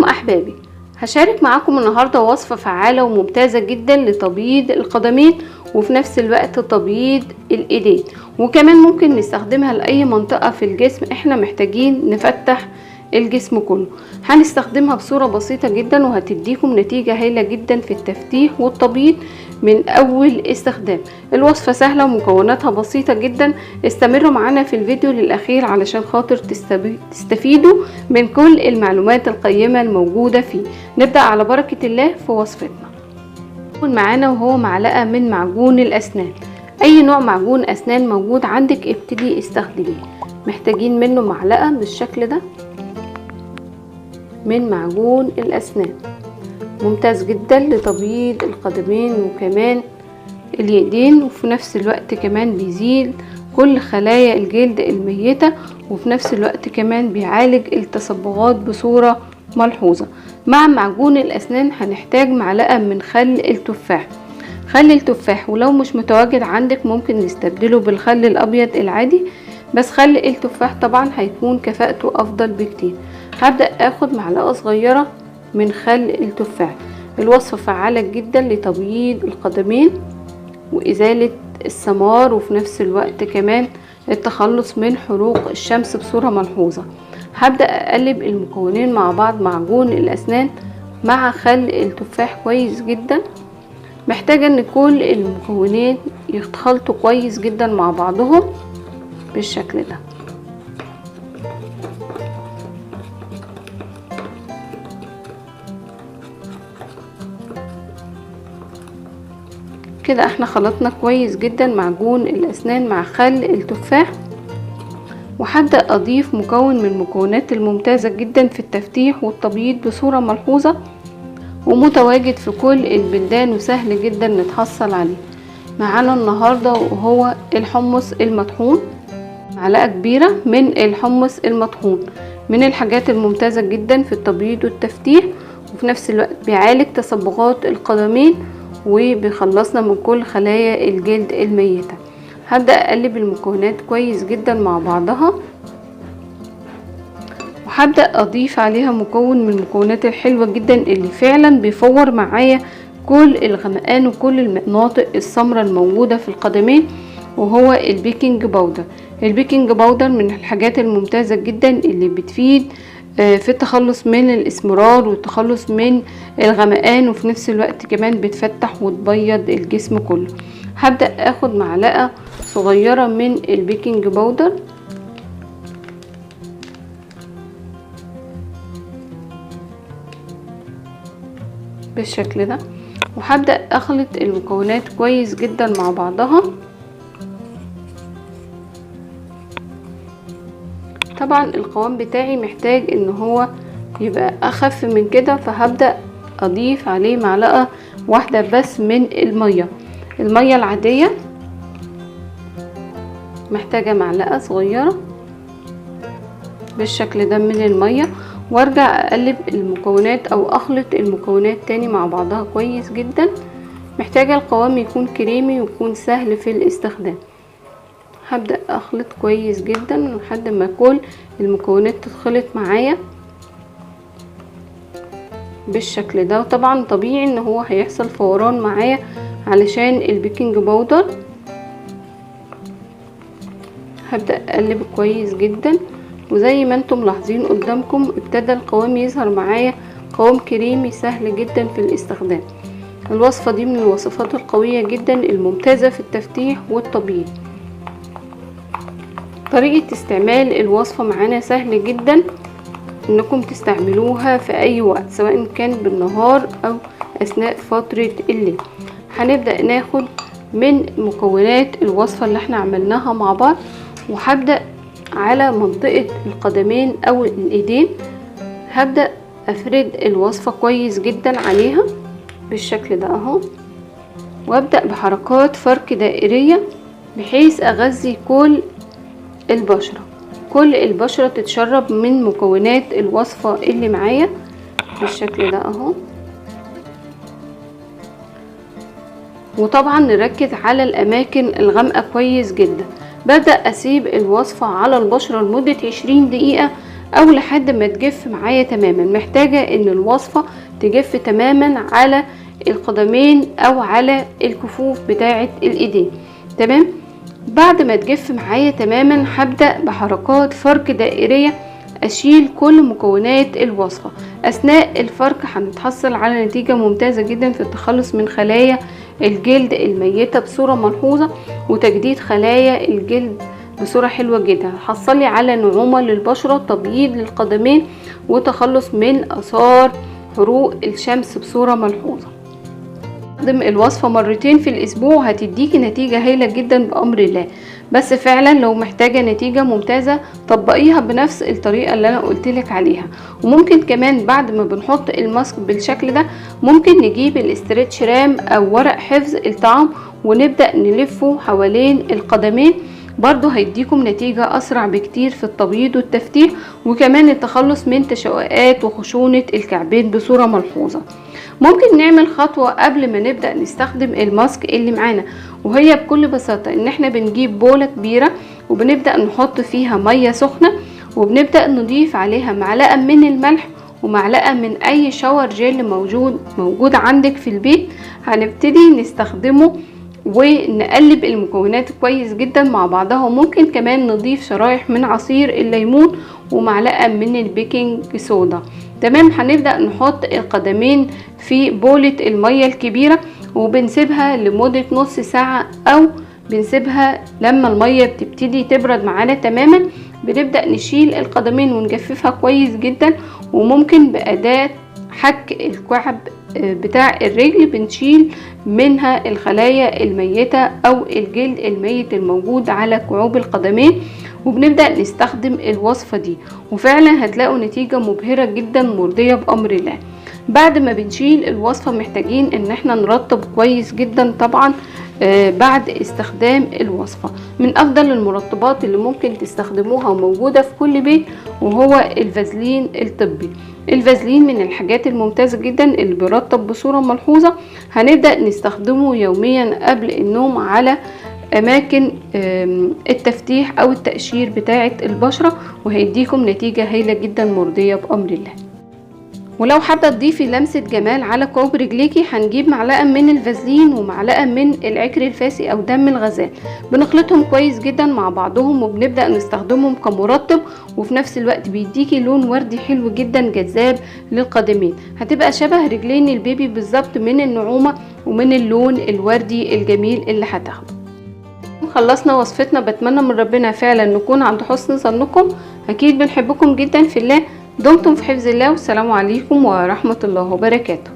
احبابي، هشارك معاكم النهاردة وصفة فعالة وممتازة جدا لتبييض القدمين وفي نفس الوقت تبييض الايدين، وكمان ممكن نستخدمها لأي منطقة في الجسم احنا محتاجين نفتح الجسم كله. هنستخدمها بصورة بسيطة جدا وهتديكم نتيجة هايلة جدا في التفتيح والتبييض من اول استخدام. الوصفة سهلة ومكوناتها بسيطة جدا. استمروا معنا في الفيديو للاخير علشان خاطر تستفيدوا من كل المعلومات القيمة الموجودة فيه. نبدأ على بركة الله في وصفتنا. يكون معانا وهو معلقة من معجون الاسنان. اي نوع معجون اسنان موجود عندك ابتدي استخدميه. محتاجين منه معلقة بالشكل ده من معجون الاسنان، ممتاز جدا لتبييض القدمين وكمان اليدين، وفي نفس الوقت كمان بيزيل كل خلايا الجلد الميتة، وفي نفس الوقت كمان بيعالج التصبغات بصورة ملحوظة. مع معجون الاسنان هنحتاج معلقة من خل التفاح. خل التفاح ولو مش متواجد عندك ممكن نستبدله بالخل الابيض العادي، بس خل التفاح طبعا هيكون كفاءته افضل بكتير. هبدأ اخد معلقة صغيرة من خل التفاح. الوصفة فعالة جدا لتبييض القدمين وازالة السمار، وفي نفس الوقت كمان التخلص من حروق الشمس بصورة ملحوظة. هبدأ اقلب المكونين مع بعض، معجون الاسنان مع خل التفاح كويس جدا. محتاجة ان كل المكونين يتخلطوا كويس جدا مع بعضهم بالشكل ده. كده احنا خلطنا كويس جدا معجون الاسنان مع خل التفاح، وهبدأ اضيف مكون من المكونات الممتازة جدا في التفتيح والتبييض بصورة ملحوظة، ومتواجد في كل البلدان وسهل جدا نتحصل عليه. معانا النهاردة وهو الحمص المطحون. معلقة كبيرة من الحمص المطحون من الحاجات الممتازة جدا في التبييض والتفتيح، وفي نفس الوقت بيعالج تصبغات القدمين وبيخلصنا من كل خلايا الجلد الميتة. هبدأ اقلب المكونات كويس جدا مع بعضها، وهبدأ اضيف عليها مكون من المكونات الحلوة جدا اللي فعلا بيفور معايا كل الغمقان وكل المناطق السمراء الموجودة في القدمين، وهو البيكنج باودر. البيكنج باودر من الحاجات الممتازة جدا اللي بتفيد في التخلص من الاسمرار والتخلص من الغمقان، وفي نفس الوقت كمان بتفتح وتبيض الجسم كله. هبدأ اخد معلقة صغيرة من البيكنج باودر بالشكل ده، وهبدأ اخلط المكونات كويس جدا مع بعضها. طبعا القوام بتاعي محتاج ان هو يبقى اخف من كده، فهبدأ اضيف عليه معلقة واحدة بس من المية العادية. محتاجة معلقة صغيرة بالشكل ده من المية، وارجع اقلب المكونات او اخلط المكونات تاني مع بعضها كويس جدا. محتاجة القوام يكون كريمي ويكون سهل في الاستخدام. هبدأ اخلط كويس جدا لحد ما كل المكونات تتخلط معايا بالشكل ده. وطبعا طبيعي ان هو هيحصل فوران معايا علشان البيكنج باودر. هبدأ اقلب كويس جدا، وزي ما انتم ملاحظين قدامكم ابتدى القوام يظهر معايا قوام كريمي سهل جدا في الاستخدام. الوصفة دي من الوصفات القوية جدا الممتازة في التفتيح والتبييض. طريقة استعمال الوصفة معانا سهل جدا انكم تستعملوها في اي وقت، سواء كان بالنهار او اثناء فترة الليل. هنبدأ ناخد من مكونات الوصفة اللي احنا عملناها مع بعض، وهبدأ على منطقة القدمين او الايدين. هبدأ افرد الوصفة كويس جدا عليها بالشكل ده اهو، وابدأ بحركات فرك دائرية بحيث اغذي كل البشرة تتشرب من مكونات الوصفة اللي معايا بالشكل ده اهو. وطبعا نركز على الاماكن الغامقة كويس جدا. ببدأ اسيب الوصفة على البشرة لمدة 20 دقيقة او لحد ما تجف معايا تماما. محتاجة ان الوصفة تجف تماما على القدمين او على الكفوف بتاعة الايدين. تمام. بعد ما تجف معايا تماما هبدأ بحركات فرك دائرية اشيل كل مكونات الوصفة. اثناء الفرك هنتحصل على نتيجة ممتازة جدا في التخلص من خلايا الجلد الميتة بصورة ملحوظة، وتجديد خلايا الجلد بصورة حلوة جدا. حصلي على نعومة للبشرة، تبييض للقدمين، وتخلص من اثار حروق الشمس بصورة ملحوظة. استخدم الوصفة مرتين في الاسبوع هتديكي نتيجة هايلة جدا بامر الله. بس فعلا لو محتاجة نتيجة ممتازة طبقيها بنفس الطريقة اللي انا قلتلك عليها. وممكن كمان بعد ما بنحط الماسك بالشكل ده ممكن نجيب الاسترتش رام او ورق حفظ الطعام ونبدأ نلفه حوالين القدمين، برضو هيديكم نتيجة اسرع بكتير في التبييض والتفتيح، وكمان التخلص من تشققات وخشونة الكعبين بصورة ملحوظة. ممكن نعمل خطوة قبل ما نبدأ نستخدم الماسك اللي معانا، وهي بكل بساطة ان احنا بنجيب بولة كبيرة وبنبدأ نحط فيها مية سخنة، وبنبدأ نضيف عليها معلقة من الملح ومعلقة من اي شاور جيل موجود عندك في البيت. هنبتدي نستخدمه ونقلب المكونات كويس جدا مع بعضها، وممكن كمان نضيف شرايح من عصير الليمون ومعلقة من البيكنج صودا. تمام. هنبدأ نحط القدمين في بولة المية الكبيرة وبنسيبها لمدة نص ساعة، او بنسيبها لما المية بتبتدي تبرد معانا تماما. بنبدأ نشيل القدمين ونجففها كويس جدا، وممكن بأداة حك الكعب بتاع الرجل بنشيل منها الخلايا الميتة او الجلد الميت الموجود على كعوب القدمين، وبنبدأ نستخدم الوصفة دي. وفعلا هتلاقوا نتيجة مبهرة جدا مرضية بأمر الله. بعد ما بنشيل الوصفة محتاجين ان احنا نرطب كويس جدا طبعا بعد استخدام الوصفة. من افضل المرطبات اللي ممكن تستخدموها وموجودة في كل بيت وهو الفازلين الطبي. الفازلين من الحاجات الممتازة جدا اللي بيرطب بصورة ملحوظة. هنبدأ نستخدمه يوميا قبل النوم على اماكن التفتيح او التقشير بتاعة البشرة، وهيديكم نتيجة هايلة جدا مرضية بأمر الله. ولو حابة تضيفي لمسة جمال على كوب رجليكي هنجيب معلقة من الفازلين ومعلقة من العكر الفاسي او دم الغزال، بنخلطهم كويس جدا مع بعضهم وبنبدأ نستخدمهم كمرطب، وفي نفس الوقت بيديكي لون وردي حلو جدا جذاب للقدمين. هتبقى شبه رجلين البيبي بالظبط من النعومة ومن اللون الوردي الجميل اللي هتاخده. خلصنا وصفتنا. بتمنى من ربنا فعلا نكون عند حسن ظنكم. اكيد بنحبكم جدا في الله. دمتم في حفظ الله، والسلام عليكم ورحمة الله وبركاته.